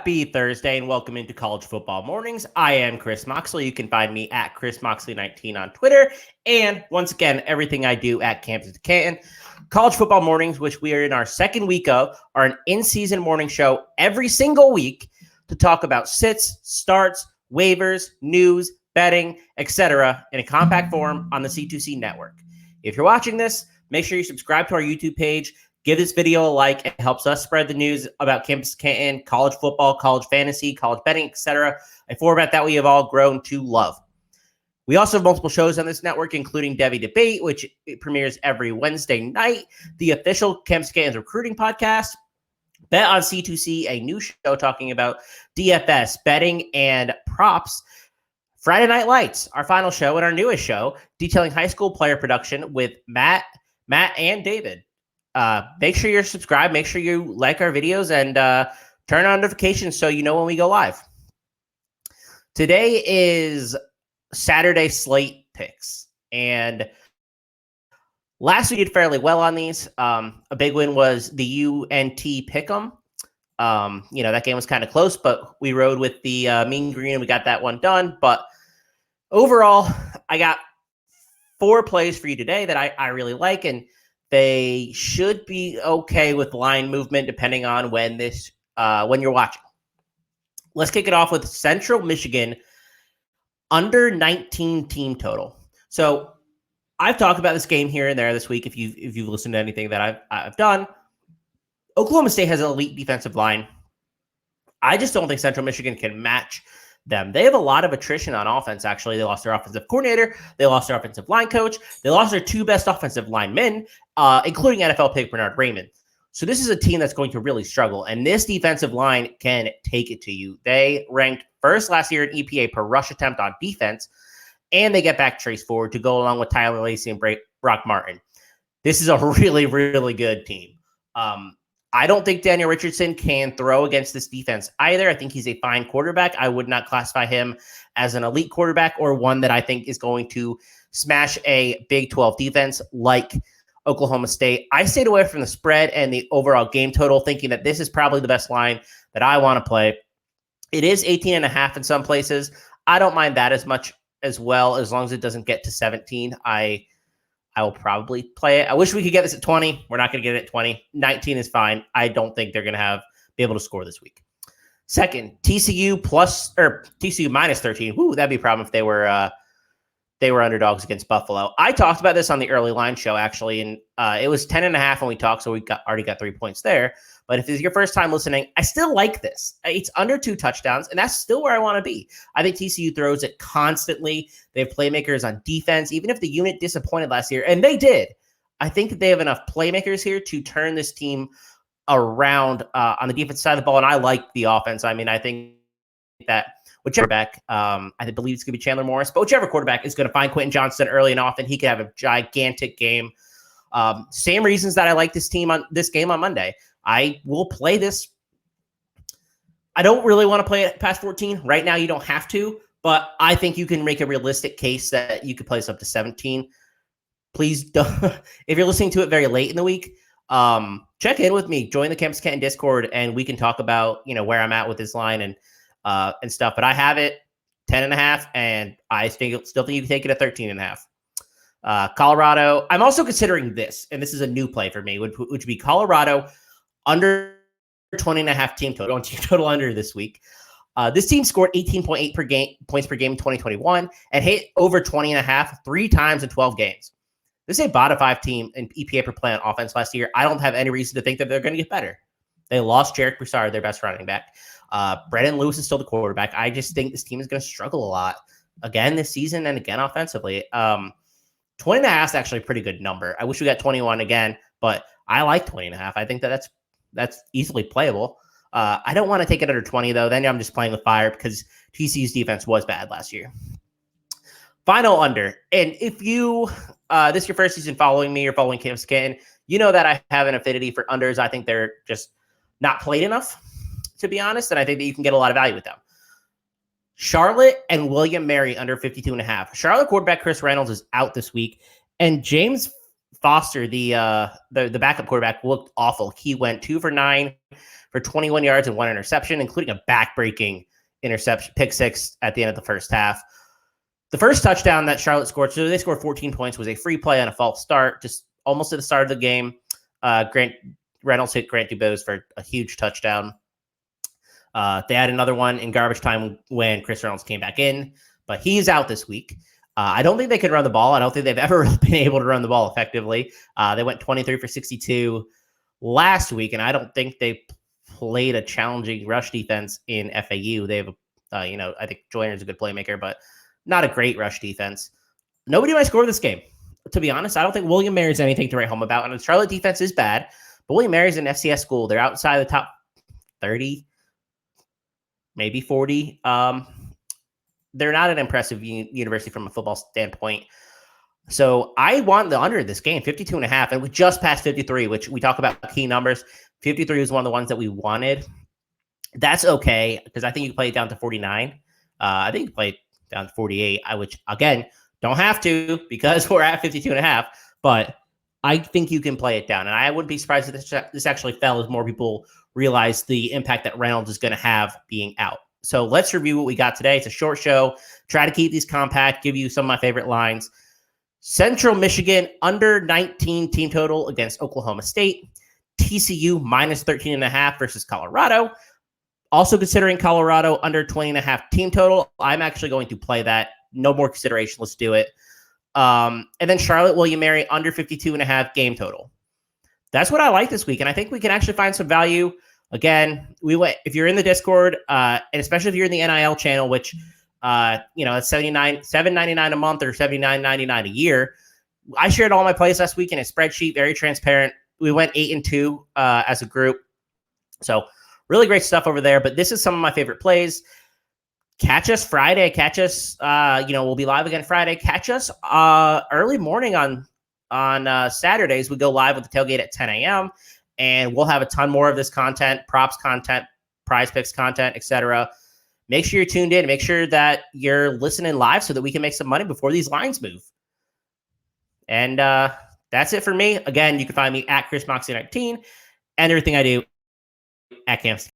Happy Thursday and welcome into College Football Mornings. I am Chris Moxley. You can find me at Chris Moxley19 on Twitter. And once again, everything I do at Campus to Canton. College Football Mornings, which we are in our second week of, are an in-season morning show every single week to talk about sits, starts, waivers, news, betting, etc. in a compact form on the C2C network. If you're watching this, make sure you subscribe to our YouTube page. Give this video a like. It helps us spread the news about Campus Canton, college football, college fantasy, college betting, etc. A format that we have all grown to love. We also have multiple shows on this network, including Devy Debate, which premieres every Wednesday night, the official Campus Canton's recruiting podcast, Bet on C2C, a new show talking about DFS, betting, and props, Friday Night Lights, our final show and our newest show, detailing high school player production with Matt, and David. Make sure you're subscribed. Make sure you like our videos and turn on notifications so you know when we go live. Today is Saturday slate picks. And last week we did fairly well on these. A big win was the UNT Pick'em. That game was kind of close, but we rode with the Mean Green and we got that one done. But overall, I got 4 plays for you today that I really like, and they should be okay with line movement depending on when you're watching. Let's kick it off with Central Michigan under 19 team total. So I've talked about this game here and there this week. If you've listened to anything that I've done, Oklahoma State has an elite defensive line. I just don't think Central Michigan can match them. They have a lot of attrition on offense, actually. They lost their offensive coordinator. They lost their offensive line coach. They lost their 2 best offensive linemen, including NFL pick Bernard Raymond. So this is a team that's going to really struggle, and this defensive line can take it to you. They ranked first last year in EPA per rush attempt on defense, and they get back Trace Ford to go along with Tyler Lacey and Brock Martin. This is a really, really good team. I don't think Daniel Richardson can throw against this defense either. I think he's a fine quarterback. I would not classify him as an elite quarterback or one that I think is going to smash a Big 12 defense like Oklahoma State. I stayed away from the spread and the overall game total, thinking that this is probably the best line that I want to play. It is 18.5 in some places. I don't mind that as much as well, as long as it doesn't get to 17. I will probably play it. I wish we could get this at 20. We're not going to get it at 20. 19 is fine. I don't think they're going to be able to score this week. Second, TCU minus 13. Woo, that'd be a problem if they were underdogs against Buffalo. I talked about this on the early line show, actually, and it was 10.5 when we talked, so we already got 3 points there. But if it's your first time listening, I still like this. It's under 2 touchdowns, and that's still where I want to be. I think TCU throws it constantly. They have playmakers on defense, even if the unit disappointed last year, and they did. I think that they have enough playmakers here to turn this team around on the defense side of the ball, and I like the offense. I mean, I think that whichever quarterback, I believe it's going to be Chandler Morris, but whichever quarterback is going to find Quentin Johnston early and often, he could have a gigantic game. Same reasons that I like this team on this game on Monday. I will play this. I don't really want to play it past 14. Right now, you don't have to, but I think you can make a realistic case that you could play this up to 17. Please don't. If you're listening to it very late in the week, check in with me. Join the Campus Canton Discord, and we can talk about where I'm at with this line and stuff. But I have it 10.5, and I still think you can take it at 13.5. Colorado. I'm also considering this, and this is a new play for me, which be Colorado under 20.5 team total. Going team total under this week. This team scored 18.8 points per game in 2021 and hit over 20.5 3 times in 12 games. This is a bottom 5 team in EPA per play on offense last year. I don't have any reason to think that they're going to get better. They lost Jarek Broussard, their best running back. Brendan Lewis is still the quarterback. I just think this team is going to struggle a lot again this season and again offensively. 20.5 is actually a pretty good number. I wish we got 21 again, but I like 20.5. I think that's easily playable. I don't want to take it under 20 though. Then I'm just playing with fire because TCU's defense was bad last year. Final under. And if you this is your first season following me or following Campus Canton, you know that I have an affinity for unders. I think they're just not played enough, to be honest, and I think that you can get a lot of value with them. Charlotte and William Mary under 52.5. Charlotte quarterback Chris Reynolds is out this week, and James Foster, the backup quarterback, looked awful. He went 2 for 9 for 21 yards and 1 interception, including a back-breaking interception, pick six at the end of the first half. The first touchdown that Charlotte scored, so they scored 14 points, was a free play on a false start, just almost at the start of the game. Grant Reynolds hit Grant Dubose for a huge touchdown. They had another one in garbage time when Chris Reynolds came back in, but he's out this week. I don't think they can run the ball. I don't think they've ever been able to run the ball effectively. They went 23 for 62 last week, and I don't think they played a challenging rush defense in FAU. They have, I think Joyner's a good playmaker, but not a great rush defense. Nobody might score this game. To be honest, I don't think William Mary's anything to write home about. And the Charlotte defense is bad, but William Mary's an FCS school. They're outside the top 30, maybe 40. They're not an impressive university from a football standpoint. So I want the under this game, 52.5, and we just passed 53, which we talk about key numbers. 53 was one of the ones that we wanted. That's okay, because I think you can play it down to 49. I think you can play it down to 48, which, again, don't have to because we're at 52.5, but I think you can play it down. And I wouldn't be surprised if this actually fell as more people realize the impact that Reynolds is going to have being out. So let's review what we got today. It's a short show. Try to keep these compact, give you some of my favorite lines. Central Michigan under 19 team total against Oklahoma State. TCU minus 13.5 versus Colorado. Also considering Colorado under 20.5 team total. I'm actually going to play that. No more consideration. Let's do it. And then Charlotte William Mary under 52.5 game total. That's what I like this week. And I think we can actually find some value. Again, if you're in the Discord, and especially if you're in the NIL channel, which it's $7.99 a month or $79.99 a year. I shared all my plays last week in a spreadsheet, very transparent. We went 8-2 as a group. So really great stuff over there. But this is some of my favorite plays. Catch us Friday. Catch us, we'll be live again Friday. Catch us early morning on Saturdays. We go live with the tailgate at 10 a.m. And we'll have a ton more of this content, props content, prize picks content, etc. Make sure you're tuned in. Make sure that you're listening live so that we can make some money before these lines move. And that's it for me. Again, you can find me at Chris Moxley 19 and everything I do at Camps.